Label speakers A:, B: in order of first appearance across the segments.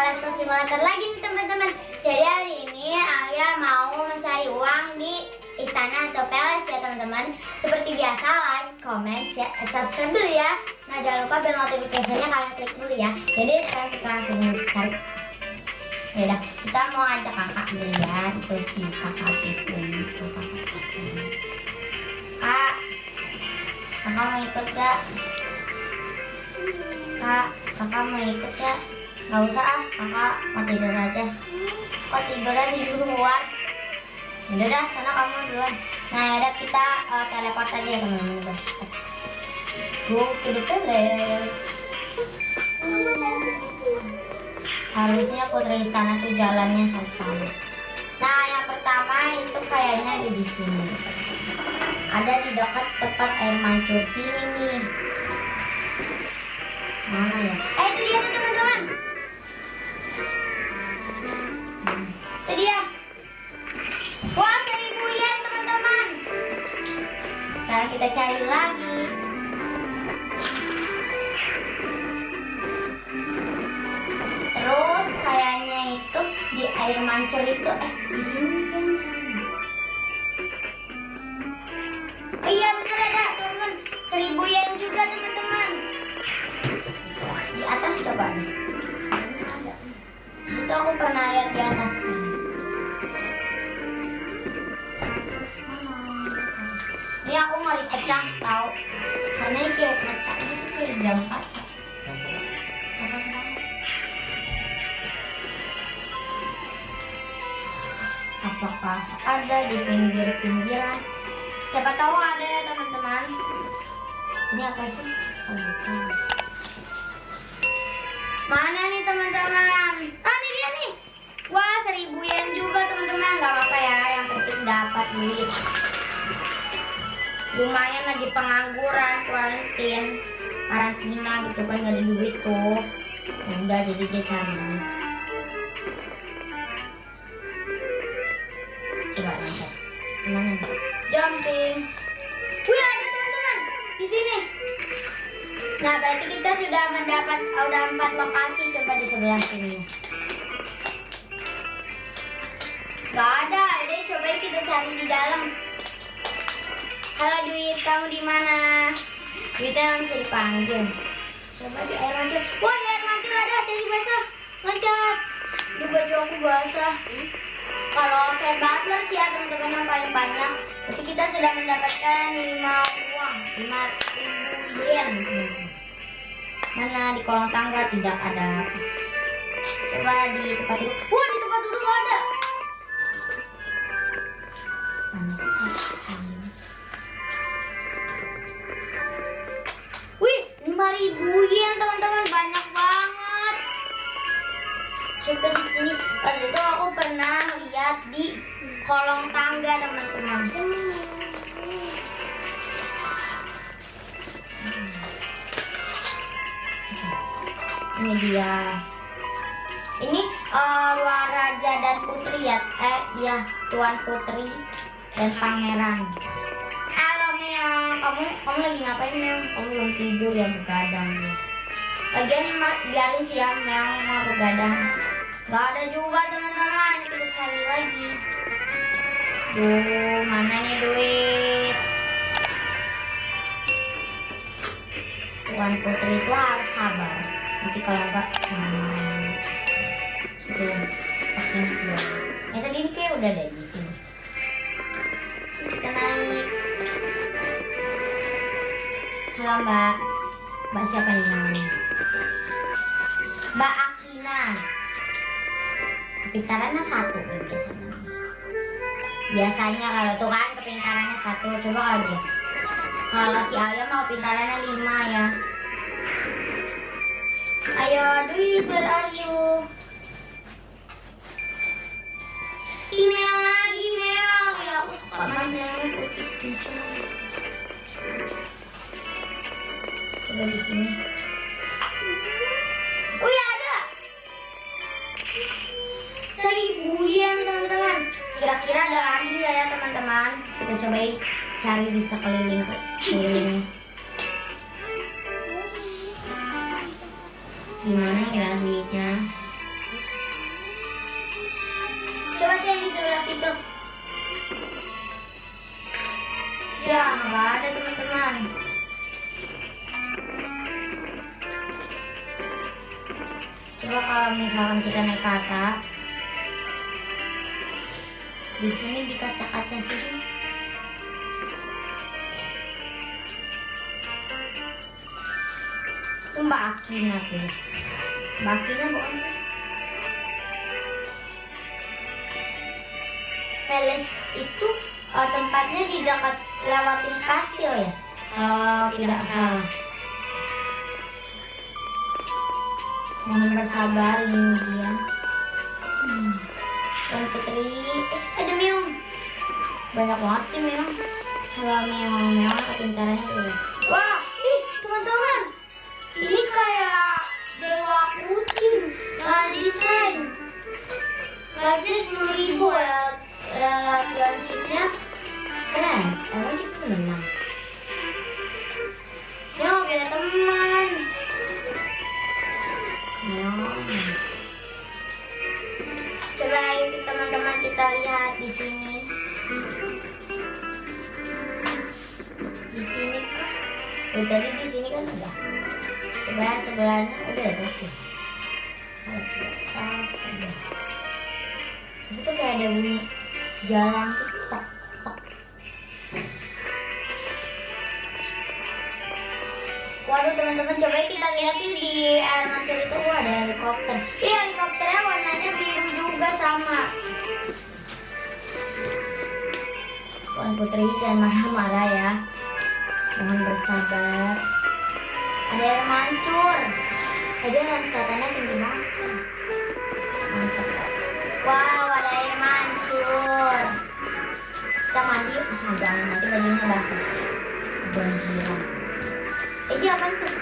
A: Let's Go Simulator lagi nih teman-teman. Jadi hari ini Alia mau mencari uang di istana atau palace ya teman-teman. Seperti biasa, like, comment, share, subscribe dulu ya. Nah jangan lupa bel notifikasinya kalian klik dulu ya. Jadi sekarang kita langsung cari. Yaudah, kita mau ajak kakak dulu ya. Itu si kakak itu Kak, kakak mau ikut gak? Kakak mau ikut gak? Gak usah ah, kakak mau tidur aja. Kok tidurnya di luar? Udah dah, sana kamu duluan. Nah yaudah kita teleport aja ya teman-teman. Hidup pelet. Harusnya putri istana tuh jalannya sama. Nah yang pertama itu kayaknya di sini. Ada di dekat tempat air mancur sini nih. Mana ya? Itu dia tuh teman-teman. Itu dia. Wah 1000 yen teman-teman. Sekarang kita cari lagi. Terus kayaknya itu di air mancur itu di sini kayaknya. Oh iya betul ada teman-teman. 1000 yen juga teman-teman. Di atas coba nih. Situ aku pernah lihat di atas nih. Ini aku ngeri pecah tahu. Karena ini kayak pecah itu kayak jam kaca. Apakah ada di pinggir-pinggiran? Siapa tahu ada ya teman-teman. Sini apa sih? Oh, bukan. Mana nih teman-teman? Ah ini dia nih. Wah 1000 yen juga teman-teman. Gak apa-apa ya, yang penting dapat duit. Lumayan lagi pengangguran, karantina gitu kan, gak ada duit tuh. Udah jadi dia cari duit. Coba lanjut. Mana? Jumping. Wih ada teman-teman di sini. Nah berarti kita sudah mendapat 4 lokasi. Coba di sebelah sini. Gak ada. Jadi coba kita cari di dalam. Halo duit, kamu di mana? Duitnya bisa dipanggil. Coba di air mancur. Wah di air mancur ada. Hati-hati basah. Loncat. Duh baju aku basah. Kalau kayak butler sih ya teman-teman yang paling banyak. Berarti kita sudah mendapatkan 5.000 yen. Mana di kolong tangga tidak ada. Coba di tempat duduk. Wah di tempat duduk ada. Mana sih? Wih 5.000 yen teman-teman, banyak banget. Coba di sini. Pas itu aku pernah lihat di kolong tangga teman-teman. Ini dia. Ini ruang raja dan putri ya. Iya, tuan putri dan pangeran. Halo Meong, kamu lagi ngapain Meong? Kamu belum tidur ya, begadang ya. Lagian biarin sih ya Meong mau begadang. Gak ada juga teman-teman, kita cari lagi. Duh, mana nih duit? Tuan putri itu harus sabar. Nanti kalau enggak itu pasti belum. Tadi ini kayak udah ada di sini. Kita naik. Halo Mbak. Mbak siapa nih namanya? Mbak Akina. Kepintarannya 1 biasanya. Biasanya kalau tuh kan kepintarannya 1. Coba kalau dia. Kalau si Alia mau pintarannya 5 ya. Ayo duit, where are you? Email lagi, email. Ya aku suka banget yang putih. Coba di sini. Oh ya ada. 1000 yen teman-teman. Kira-kira ada lagi nggak ya teman-teman? Kita coba cari di sekeliling. Gimana ya duitnya? itu. Ya, nggak ada teman-teman. Coba kalau misalkan kita naik ke atas, di sini di kaca-kaca sini. Itu Mbak Akina tuh. Mbak Akina bukan sih? Palace itu tempatnya di dekat lewatin kastil ya, kalau tidak salah. Mohon bersabar ini dia. Tuan Putri, ada meong. Banyak banget sih meong. Kalau meong kepintarannya tuh. Wah, ih teman-teman, ini kayak dewa kucing dengan desain. Kelasnya 10.000 ya, planshipnya keren. Emang kita menang. Yo, beda teman. Coba ayo teman-teman kita lihat di sini. Di sini kan? Tadi di sini kan udah. Coba sebelahnya udah ada tuh. Biasa saja. Itu kayak ada bunyi jalan tuh tok tok. Waduh teman-teman, coba kita lihat nih di air mancur itu ada helikopter. Iya, helikopternya warnanya biru juga sama. Tuan Putri jangan marah-marah ya. Mohon bersabar. Ada air mancur. Dia kelihatannya tinggi banget. Mantap. Wow, ada air mancur. Kita mandi yuk. Jangan, nanti bajunya basah. Banjiran. Ini apa tuh?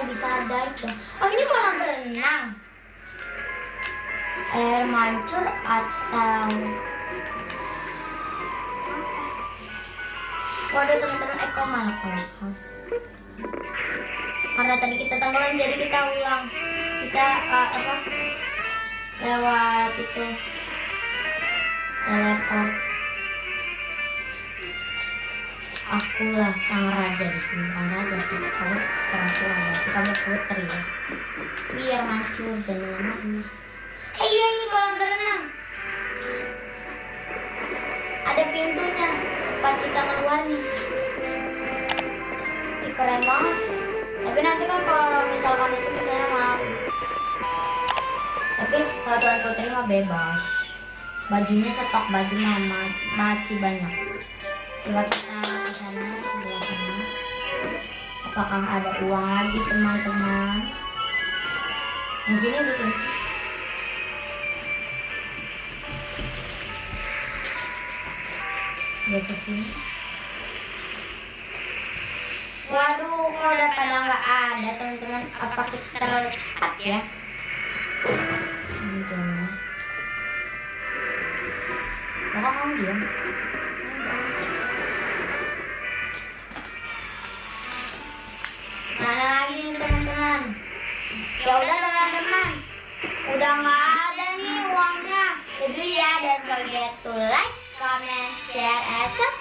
A: Bisa dive dong. Oh, ini kolam berenang. Air mancur atau waduh teman-teman, kok malah kolaps. Karena tadi kita tenggelam, jadi kita ulang. Kita lewat itu teleport. Akulah sang raja di sini. Bukan raja sih, kamu perempuan berarti kamu putri ya. Biar mancur dan lama. Iya, ini kolam berenang. Ada pintunya tempat kita keluar nih. Ih, keren banget. Tapi nanti kan kalau misalkan itu kita mau. Tapi kalau Tuan Putri mah bebas. Bajunya stok baju mama masih banyak. Coba kita ke sana, sebelah sana. Apakah ada uang lagi teman-teman? Di sini bukan sih. Lihat ke sini. Waduh, kok udah pada nggak ada teman-teman. Apa kita terlalu cepat ya? Kok kamu diam? Mana lagi nih teman-teman? Ya udah teman-teman, udah nggak ada nih uangnya. Jadi ya, don't forget to like, comment, share, and subscribe.